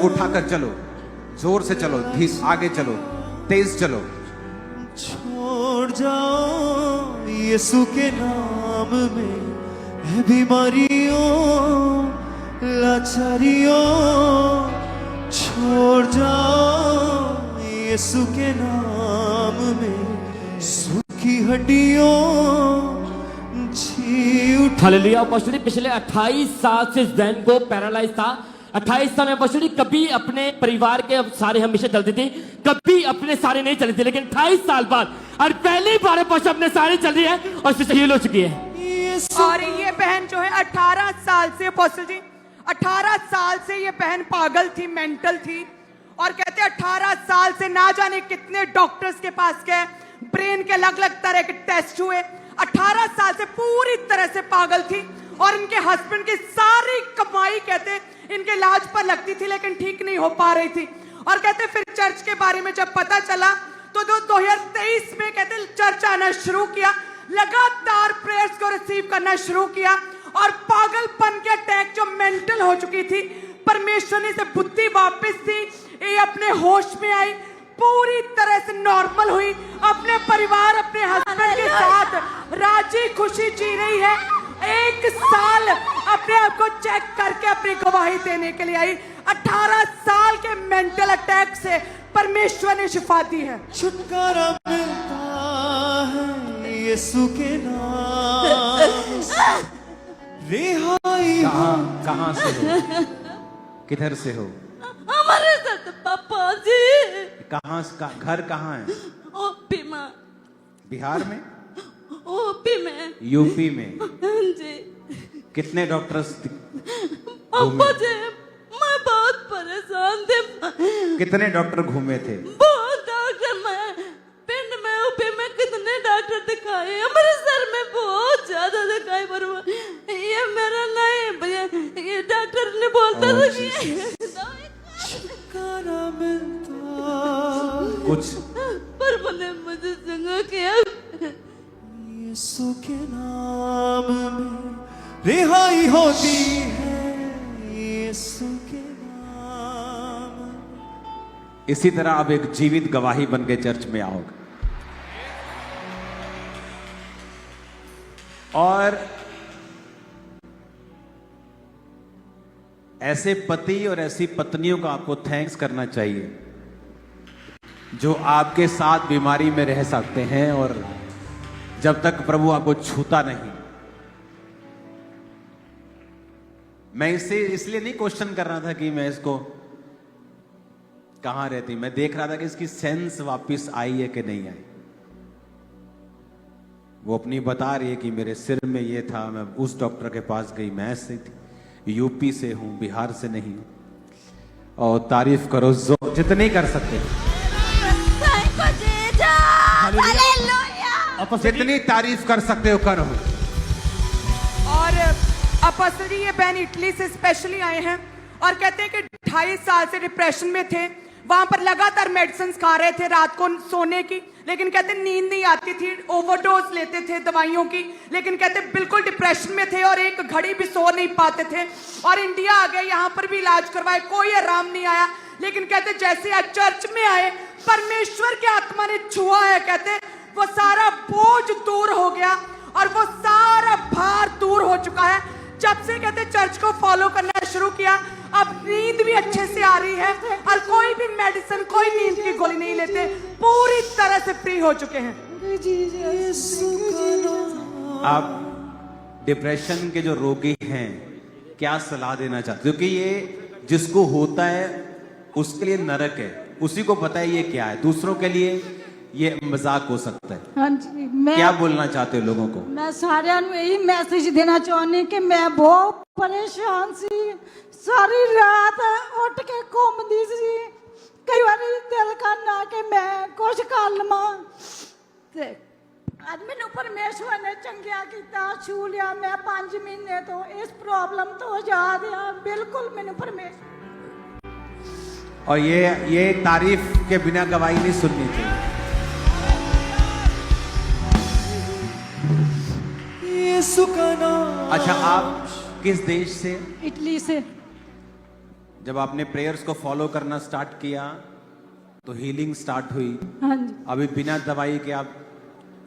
उठाकर चलो, जोर से चलो, आगे चलो, तेज चलो। छोड़ जाओ यीशु के नाम में है बीमारियों लाचारियों, छोड़ जाओ यीशु के नाम में सूखी हड्डियों जी उठ। हालेलुया। पशुरी पिछले 28 साल से जैन को पैरालाइज था। 28 साल में पशुरी कभी अपने परिवार के सारे हमेशा चलती थी, कभी अपने सारे नहीं चलती थी, लेकिन 28 साल बाद और पहली बार पशु अपने सारे चल रही है और उससे हील हो चुकी है। और ये बहन जो है 18 साल से अपोस्टल जी 18 साल से ये बहन पागल थी, मेंटल थी, और कहते 18 साल से ना जाने कितने डॉक्टर्स के पास गए, ब्रेन के अलग अलग तरह के टेस्ट हुए। 18 साल से पूरी तरह से पागल थी और इनके हस्बैंड की सारी कमाई कहते इनके इलाज पर लगती थी, लेकिन ठीक नहीं हो पा रही थी। और कहते फिर चर्च के बारे में जब पता चला तो 2023 में कहते चर्च आना शुरू किया, लगातार प्रेयर्स को रिसीव करना शुरू किया और पागलपन के अटैक जो मेंटल हो चुकी थी, परमेश्वर ने से बुद्धि वापस थी, ये अपने होश में आई, पूरी तरह से नॉर्मल हुई, अपने परिवार अपने हस्बैंड के साथ राजी खुशी जी रही है। 1 साल अपने आप को चेक करके अपनी गवाही देने के लिए आई। 18 साल के मेंटल अटैक से परमेश्वर ने शिफा दी है। छुटकारा मिलता है यीशु के नाम से, रिहाई। कहाँ से हो, किधर से हो? हमारे साथ पापा जी। घर कहाँ है? ओपी में। बिहार में? ओपी में। यूपी में? जी। कितने डॉक्टर्स पापा जी मैं बहुत परेशान थी। कितने डॉक्टर घूमे थे? बहुत डॉक्टर, मैं पिंड में ओपी में कितने डॉक्टर दिखाए, हमारे सर में बहुत ज्यादा दिखाई, पर ये मेरा नहीं भैया, ये डॉक्टर ने बोलता था कि छुटकारा मिलता कुछ, पर मैंने मुझे संग किया। यीशु के नाम में रिहाई होती है, यीशु के नाम। इसी तरह अब एक जीवित गवाही बन के चर्च में आओगे और ऐसे पति और ऐसी पत्नियों का आपको थैंक्स करना चाहिए जो आपके साथ बीमारी में रह सकते हैं और जब तक प्रभु आपको छूता नहीं। मैं इसे इसलिए नहीं क्वेश्चन कर रहा था कि मैं इसको कहां रहती, मैं देख रहा था कि इसकी सेंस वापस आई है कि नहीं आई। वो अपनी बता रही है कि मेरे सिर में ये था, मैं उस डॉक्टर के पास गई, मैं ऐसे थी, यूपी से हूं, बिहार से नहीं। और तारीफ करो जो जितनी कर सकते, जितनी तारीफ कर सकते हो करो। और अपोस्टल जी ये बहन इटली से स्पेशली आए हैं और कहते हैं कि 2.5 साल से डिप्रेशन में थे, वहां पर लगातार मेडिसिन खा रहे थे रात को सोने की, लेकिन कहते नींद नहीं आती थी, ओवरडोज लेते थे दवाइयों की, लेकिन कहते बिल्कुल डिप्रेशन में थे और एक घड़ी भी सो नहीं पाते थे। और इंडिया आ गए, यहाँ पर भी इलाज करवाए, कोई आराम नहीं आया, लेकिन कहते जैसे आज चर्च में आए, परमेश्वर की आत्मा ने छुआ है, कहते वो सारा बोझ दूर हो गया और वो सारा भार दूर हो चुका है। जब से कहते चर्च को फॉलो करना शुरू किया, अब नींद भी अच्छे से आ रही है और कोई भी मेडिसिन, कोई नींद की गोली नहीं लेते, पूरी तरह से फ्री हो चुके हैं। आप डिप्रेशन के जो रोगी हैं क्या सलाह देना चाहते हो? क्योंकि ये जिसको होता है उसके लिए नरक है, उसी को पता है ये क्या है, दूसरों के लिए ये मजाक हो सकता है। हाँ जी, मैं क्या बोलना चाहते हो लोगों को? मैं सारे यही मैसेज देना चाहनी कि मैं बहुत परेशान सी, सारी रात उठ के घूमती सी, कई बार दिल करना कि मैं कुछ कर लवां, ते अज मैनू परमेश्वर ने चंगिया किया, छू लिया। मैं 5 महीने तो इस प्रॉब्लम तो आजाद है, बिल्कुल मैनू परमेश्वर। और ये तारीफ के बिना गवाही नहीं सुननी चाहिए। यीशु का नाम। अच्छा, आप किस देश से? इटली से। जब आपने प्रेयर्स को फॉलो करना स्टार्ट किया तो हीलिंग स्टार्ट हुई। हाँ जी अभी बिना दवाई के आप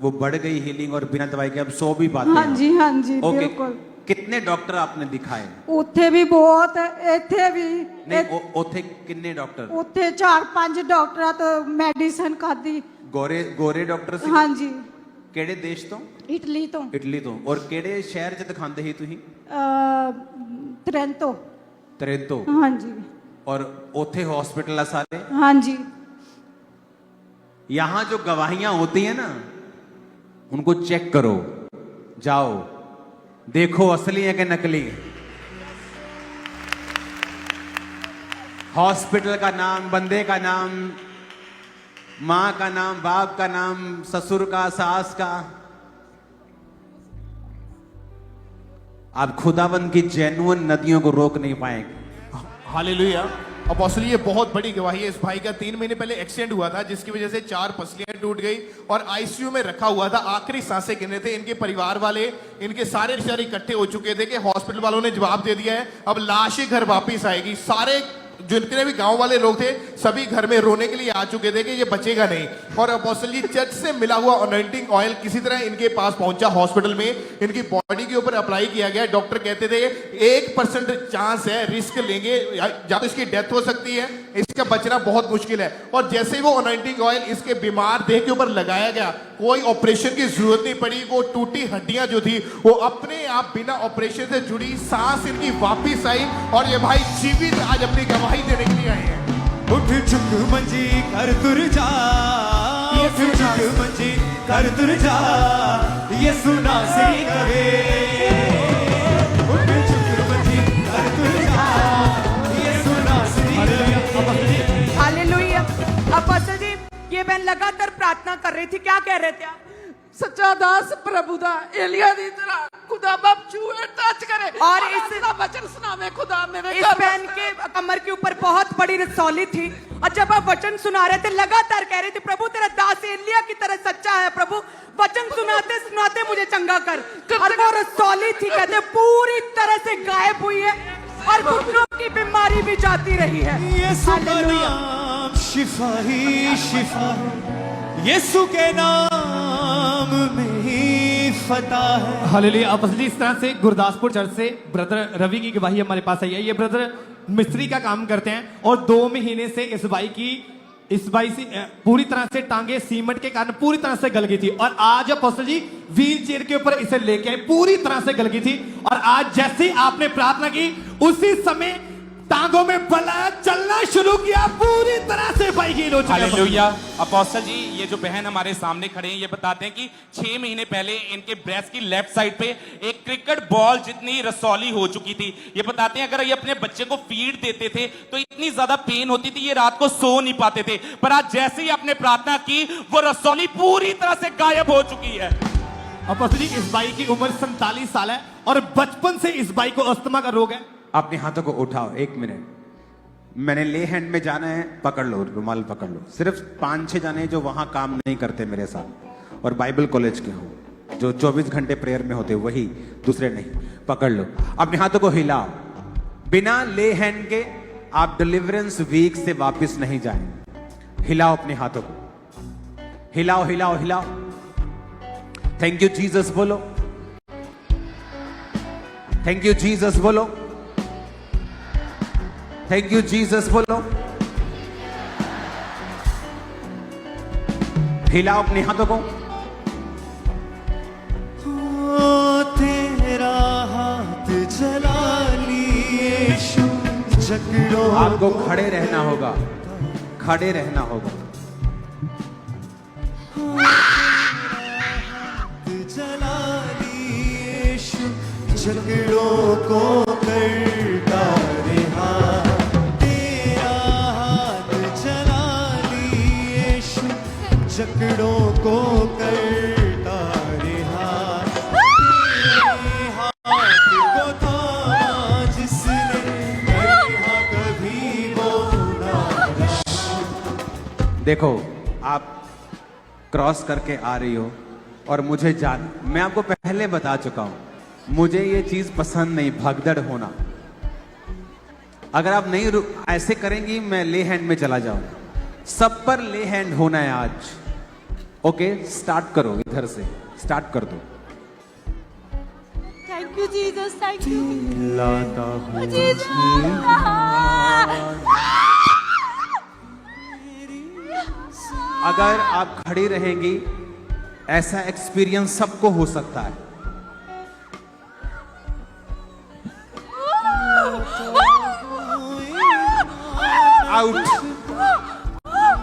वो बढ़ गई हीलिंग, और बिना दवाई के आप सो भी पाते हाँ हैं। जी हाँ जी ओके, बिल्कुल। कितने डॉक्टर आपने दिखाए? ਉੱਥੇ ਵੀ ਬਹੁਤ ਇੱਥੇ ਵੀ नहीं ओथे कितने डॉक्टर? ਉੱਥੇ 4-5 ਡਾਕਟਰਾਂ ਤੋਂ ਮੈਡੀਸਨ ਖਾਦੀ। गोरे गोरे डॉक्टर ਸੀ? हाँ जी ਕਿਹੜੇ ਦੇਸ਼ ਤੋਂ? ਇਟਲੀ ਤੋਂ। ਇਟਲੀ ਤੋਂ। ਔਰ ਕਿਹੜੇ ਸ਼ਹਿਰ 'ਚ ਦਿਖਾਉਂਦੇ ਸੀ ਤੁਸੀਂ? ਟ੍ਰੈਂਟੋ। त्रेंतो। हाँ जी और ओथे हॉस्पिटल है सारे? हाँ जी। यहां जो गवाहियां होती है ना, उनको चेक करो, जाओ देखो असली है कि नकली। हॉस्पिटल का नाम, बंदे का नाम, मां का नाम, बाप का नाम, ससुर का, सास का, आप खुदावंद की जेन्युइन नदियों को रोक नहीं पाएंगे। हालेलुया। अपोस्टल, ये बहुत बड़ी गवाही है। इस भाई का 3 महीने पहले एक्सीडेंट हुआ था, जिसकी वजह से 4 पसलियां टूट गई और आईसीयू में रखा हुआ था। आखिरी सांसें गिन रहे थे। इनके परिवार वाले, इनके सारे रिश्तेदार इकट्ठे हो चुके थे कि हॉस्पिटल वालों ने जवाब दे दिया है अब लाश ही घर वापिस आएगी। सारे जितने भी गांव वाले लोग थे सभी घर में रोने के लिए आ चुके थे कि ये बचेगा नहीं। और अपोस्टल जी, चर्च से मिला हुआ अनॉइंटिंग ऑयल किसी तरह इनके पास पहुंचा हॉस्पिटल में। इनकी बॉडी के ऊपर अप्लाई किया गया। डॉक्टर कहते थे 1% चांस है, रिस्क लेंगे, या तो इसकी डेथ हो सकती है, इसका बचना बहुत मुश्किल है। और जैसे ही वो अनॉइंटिंग ऑयल इसके बीमार देह के ऊपर लगाया गया, कोई ऑपरेशन की जरूरत नहीं पड़ी। वो टूटी हड्डियां जो थी वो अपने आप बिना ऑपरेशन से जुड़ी, सांस इनकी वापिस आई और ये भाई जीवित आज अपनी गवाही देने के लिए आए हैं। उठ चुक मंजी कर तुर जा, उठ चुक मंजी कर तुर जा, ये सुना सी कहे। उठ चुक मंजी कर तुर जा, ये सुना सी कहे। हालेलुया। अपोस्टल जी, ये बहन लगातार प्रार्थना कर रही थी, क्या कह रहे थे आप? सच्चा दास प्रभु दा एलिया दी तरह खुदा बाप छुए टच करे और इस वचन सुनावे खुदा मेरे इस बहन के कमर के ऊपर बहुत बड़ी रसौली थी, और जब आप वचन सुना रहे थे लगातार कह रहे थे, प्रभु तेरा दास एलिया की तरह सच्चा है, प्रभु वचन सुनाते सुनाते मुझे चंगा कर। और वो रसौली थी, कहते पूरी तरह से गायब हुई है और घुटनों की बीमारी भी जाती रही है। यीशु का नाम शिफा ही शिफा है, यीशु के नाम में ही फतह है। हालेलुया। अपोस्टल जी, इस तरह से गुरदासपुर चर्च से ब्रदर रवि की गवाही हमारे पास आई है। ये ब्रदर मिस्त्री का काम करते हैं और 2 महीने से इस भाई से पूरी तरह से टांगे सीमेंट के कारण पूरी तरह से गल गई थी। और आज अपोस्टल जी व्हील चेयर के ऊपर इसे लेके आए, पूरी तरह से गल गई थी। और आज जैसे ही आपने प्रार्थना की उसी समय टांगों में बला चलना शुरू किया, पूरी तरह से भाई हील हो चुका। हालेलुया। अपोस्टल जी, ये जो बहन हमारे सामने खड़े हैं, ये बताते हैं कि 6 महीने पहले इनके ब्रेस्ट की लेफ्ट साइड पे एक क्रिकेट बॉल जितनी रसौली हो चुकी थी। ये बताते हैं अगर ये अपने बच्चे को फीड देते थे तो इतनी ज्यादा पेन होती थी, ये रात को सो नहीं पाते थे। पर आज जैसे ही आपने प्रार्थना की, वो रसौली पूरी तरह से गायब हो चुकी है। अपोस्टल जी, इस भाई की उम्र 47 साल है और बचपन से इस भाई को अस्थमा का रोग है। अपने हाथों को उठाओ, 1 मिनट। मैंने ले हैंड में जाना है, पकड़ लो, रुमाल पकड़ लो। सिर्फ 5-6 जाने जो वहां काम नहीं करते मेरे साथ और बाइबल कॉलेज के हो, जो 24 घंटे प्रेयर में होते, वही, दूसरे नहीं। पकड़ लो, अपने हाथों को हिलाओ। बिना ले हैंड के आप डिलीवरेंस वीक से वापस नहीं जाए। हिलाओ अपने हाथों को, हिलाओ हिलाओ हिलाओ। थैंक यू जीसस बोलो, थैंक यू जीसस बोलो, थैंक यू जीसस बोलो। हिलाओ अपने हाथों को। तेरा हाथ जला लिए यीशु, जकड़ों आपको खड़े रहना होगा, खड़े रहना होगा। जला लिए यीशु, जकड़ों को करता रहा। तेरा हाथ जला लिए यीशु, जकड़ों को करता रहा। तेरे हाथ को थामा जिसने, कहा कभी वो ना रहा। देखो, आप क्रॉस करके आ रही हो और मुझे मैं आपको पहले बता चुका हूं, मुझे ये चीज पसंद नहीं, भगदड़ होना। अगर आप नहीं ऐसे करेंगी, मैं ले हैंड में चला जाऊंगा। सब पर ले हैंड होना है आज। ओके, स्टार्ट करो, इधर से स्टार्ट कर दो। Thank you Jesus, thank you लाता हूँ अगर आप खड़ी रहेंगी, ऐसा एक्सपीरियंस सबको हो सकता है। Out,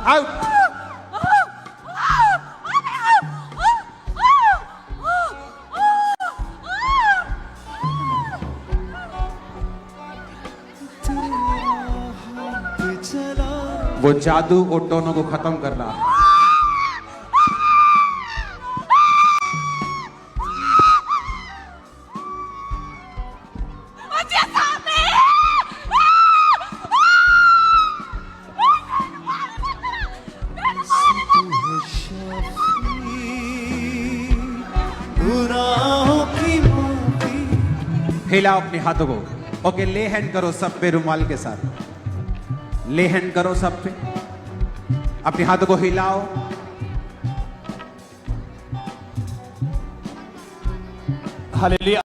out. वो जादू और दोनों को खत्म कर रहा। हिलाओ अपने हाथों को। ओके, ले हैंड करो सब पे रुमाल के साथ। ले हैंड करो सब पे, अपने हाथों को हिलाओ। हालेलुया।